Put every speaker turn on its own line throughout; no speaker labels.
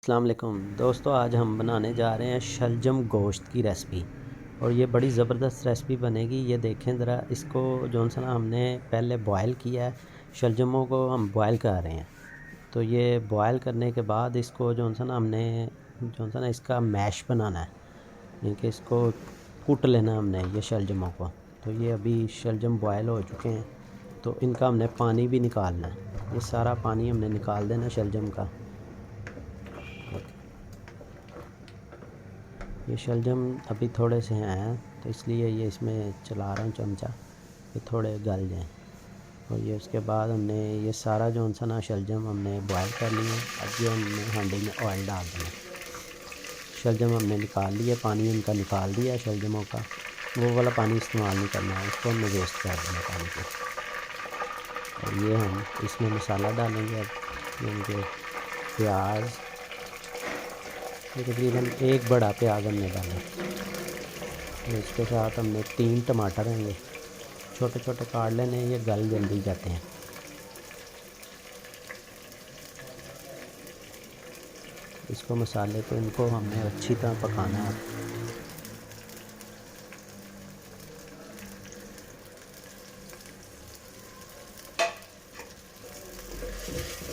अस्सलाम वालेकुम दोस्तों, आज हम बनाने जा रहे हैं शलजम गोश्त की रेसिपी। और ये बड़ी ज़बरदस्त रेसिपी बनेगी। ये देखें ज़रा, इसको जो सा ना हमने पहले बॉयल किया है। शलजमों को हम बॉयल कर रहे हैं। तो ये बॉयल करने के बाद इसको जो सा ना हमने जो सा ना इसका मैश बनाना है, यानी कि इसको कूट लेना है हमने ये शलजमों को। तो ये अभी शलजम बॉयल हो चुके हैं, तो इनका हमने पानी भी निकालना है। ये सारा पानी हमने निकाल देना शलजम का। ये शलजम अभी थोड़े से हैं, तो इसलिए ये इसमें चला रहा हूँ चमचा, ये थोड़े गल जाएँ। और ये उसके बाद हमने ये सारा जो सा ना शलजम हमने बॉयल कर लिया। अब ये हमने हांडी में ऑयल डाल देना। शलजम हमने निकाल लिया, पानी उनका निकाल दिया शलजमों का। वो वाला पानी इस्तेमाल नहीं करना है, उसको हमने वेस्ट कर देना पानी को। और ये हम इसमें मसाला डालेंगे अब, यानी कि प्याज, ये तकरीबन एक बड़ा प्याज हमने डाला। इसके साथ हमने 3 टमाटर हैं, छोटे छोटे काट लेने, ये गल जल्दी जाते हैं। इसको मसाले को इनको हमने अच्छी तरह पकाना है।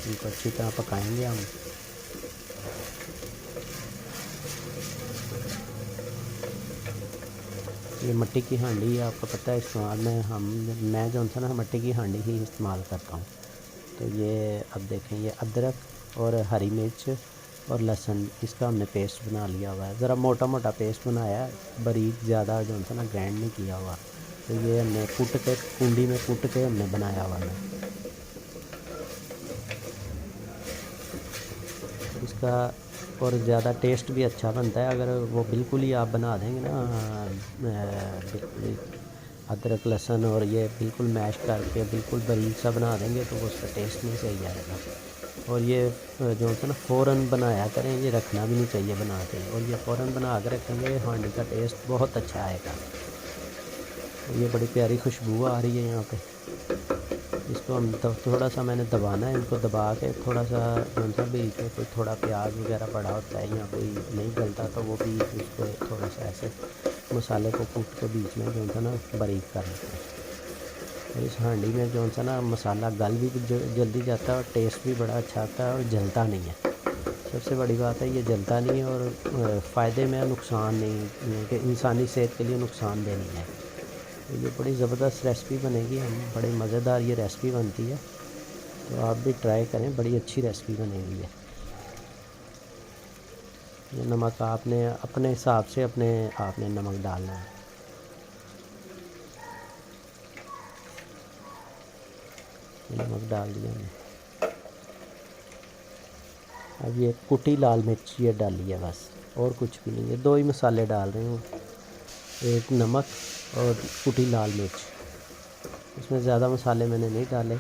इनको अच्छी तरह पकाएंगे हम। ये मिट्टी की हांडी है, आपको पता है, इस्तेमाल में मैं जो सा ना मिट्टी की हांडी ही इस्तेमाल करता हूँ। तो ये अब देखें, ये अदरक और हरी मिर्च और लहसुन, इसका हमने पेस्ट बना लिया हुआ है। ज़रा मोटा मोटा पेस्ट बनाया है, बारीक ज़्यादा जो सा ना ग्राइंड नहीं किया हुआ। तो ये हमने कूट के, कुंडी में कूट के हमने बनाया हुआ है इसका। और ज़्यादा टेस्ट भी अच्छा बनता है अगर वो बिल्कुल ही आप बना देंगे ना, बिल्कुल अदरक लहसुन और ये बिल्कुल मैश करके बिल्कुल बारीक सा बना देंगे, तो वो उसका टेस्ट नहीं सही आएगा। और ये जो है ना फ़ौरन बनाया करें, ये रखना भी नहीं चाहिए बना के। और ये फ़ौरन बना के रखेंगे, हांडी का टेस्ट बहुत अच्छा आएगा। और ये बड़ी प्यारी खुशबू आ रही है यहाँ पे। इसको हम थोड़ा सा मैंने दबाना है, इनको दबा के थोड़ा सा जो सा भी कोई थोड़ा प्याज वगैरह पड़ा होता है या कोई नहीं गलता, तो वो भी उसको थोड़ा सा ऐसे मसाले को कूट के बीच में जो सा ना बारीक कर लेते हैं। और इस हांडी में जो सा ना मसाला गल भी जल्दी जाता है और टेस्ट भी बड़ा अच्छा आता है और जलता नहीं है। सबसे बड़ी बात है, ये जलता नहीं है और फ़ायदे में नुकसान नहीं, कि इंसानी सेहत के लिए नुकसानदेह नहीं है। तो ये बड़ी ज़बरदस्त रेसिपी बनेगी, हम बड़े मज़ेदार ये रेसिपी बनती है। तो आप भी ट्राई करें, बड़ी अच्छी रेसिपी बनेगी ये नमक आपने अपने हिसाब से आपने नमक डालना है। नमक डाल दिया हमने। अब ये कुटी लाल मिर्च ये डाली है, बस और कुछ भी नहीं है। 2 ही मसाले डाल रहे हूँ, एक नमक और कुटी लाल मिर्च। इसमें ज़्यादा मसाले मैंने नहीं डाले।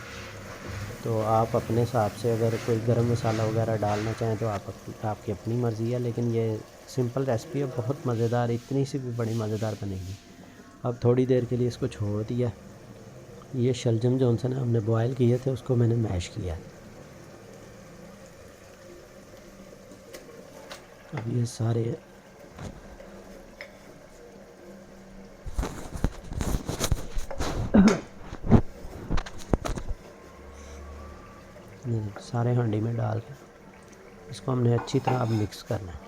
तो आप अपने हिसाब से अगर कोई गरम मसाला वगैरह डालना चाहें तो आपकी अपनी मर्ज़ी है, लेकिन ये सिंपल रेसिपी है, बहुत मज़ेदार, इतनी सी भी बड़ी मज़ेदार बनेगी। अब थोड़ी देर के लिए इसको छोड़ दिया। ये शलजम जो ना हमने बॉयल किए थे, उसको मैंने मैश किया। अब ये सारे सारे हांडी में डाल के इसको हमने अच्छी तरह अब मिक्स करना है।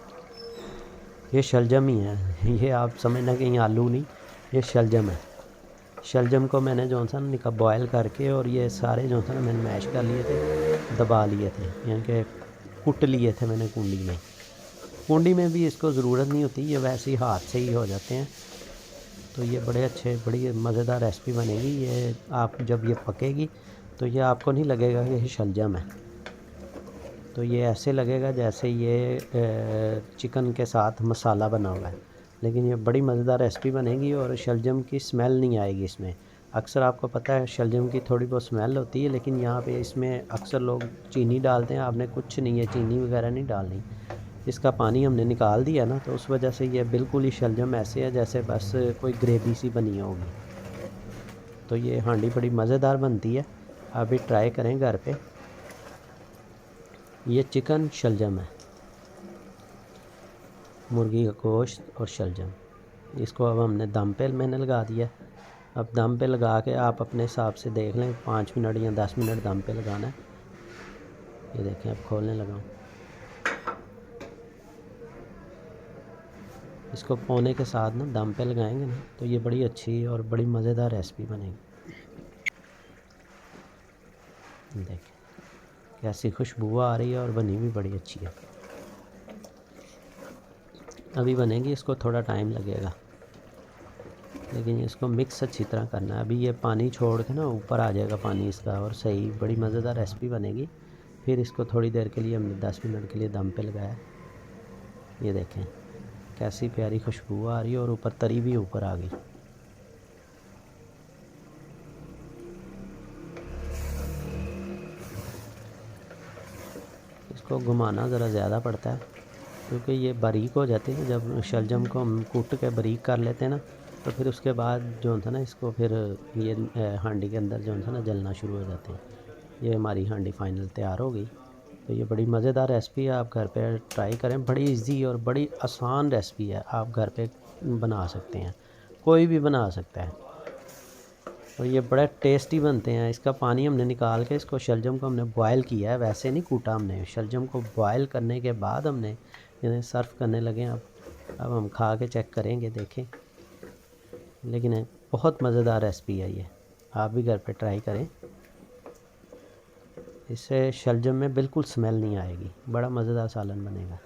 ये शलजम ही है, ये आप समझना कि ये आलू नहीं, ये शलजम है। शलजम को मैंने जो सा ना बॉयल करके और ये सारे जो सा ना मैंने मैश कर लिए थे, दबा लिए थे, यानी कि कुट लिए थे मैंने कुंडी में। कुंडी में भी इसको ज़रूरत नहीं होती, ये वैसे ही हाथ से ही हो जाते हैं। तो ये बड़ी मज़ेदार रेसिपी बनेगी। ये आप जब ये पकेगी तो ये आपको नहीं लगेगा कि ये शलजम है। तो ये ऐसे लगेगा जैसे ये चिकन के साथ मसाला बना हुआ है। लेकिन ये बड़ी मज़ेदार रेसिपी बनेगी और शलजम की स्मेल नहीं आएगी इसमें। अक्सर आपको पता है शलजम की थोड़ी बहुत स्मेल होती है, लेकिन यहाँ पे इसमें अक्सर लोग चीनी डालते हैं। आपने कुछ नहीं है, चीनी वगैरह नहीं डालनी। इसका पानी हमने निकाल दिया ना, तो उस वजह से ये बिल्कुल ही शलजम ऐसे है जैसे बस कोई ग्रेवी सी बनी होगी। तो ये हांडी बड़ी मज़ेदार बनती है, आप भी ट्राई करें घर पे। ये चिकन शलजम है। मुर्गी का गोश्त और शलजम। इसको अब हमने दम पे मैंने लगा दिया। अब दम पे लगा के आप अपने हिसाब से देख लें, 5 मिनट या 10 मिनट दम पे लगाना है। ये देखें, अब खोलने लगा हूँ। इसको पौने के साथ ना दम पे लगाएंगे ना तो ये बड़ी अच्छी और बड़ी मज़ेदार रेसिपी बनेगी। देखें कैसी खुशबू आ रही है और बनी भी बड़ी अच्छी है। अभी बनेगी, इसको थोड़ा टाइम लगेगा, लेकिन इसको मिक्स अच्छी तरह करना है। अभी ये पानी छोड़ के ना ऊपर आ जाएगा पानी इसका, और सही बड़ी मज़ेदार रेसिपी बनेगी। फिर इसको थोड़ी देर के लिए हमने 10 मिनट के लिए दम पे लगाया। ये देखें कैसी प्यारी खुशबू आ रही है और ऊपर तरी भी ऊपर आ गई। इसको घुमाना ज़रा ज़्यादा पड़ता है क्योंकि ये बारीक हो जाती है। जब शलजम को हम कूट के बारीक कर लेते हैं ना तो फिर उसके बाद जो था ना इसको फिर ये हांडी के अंदर जो था ना जलना शुरू हो जाते हैं। ये हमारी हांडी फाइनल तैयार हो गई। तो ये बड़ी मज़ेदार रेसिपी है, आप घर पे ट्राई करें। बड़ी इजी और बड़ी आसान रेसिपी है, आप घर पे बना सकते हैं, कोई भी बना सकता है। और ये बड़े टेस्टी बनते हैं। इसका पानी हमने निकाल के इसको शलजम को हमने बॉयल किया है, वैसे नहीं कूटा हमने। शलजम को बॉयल करने के बाद हमने इन्हें सर्व करने लगे। अब हम खा के चेक करेंगे, देखें। लेकिन बहुत मज़ेदार रेसिपी है ये, आप भी घर पे ट्राई करें। इससे शलजम में बिल्कुल स्मेल नहीं आएगी, बड़ा मज़ेदार सालन बनेगा।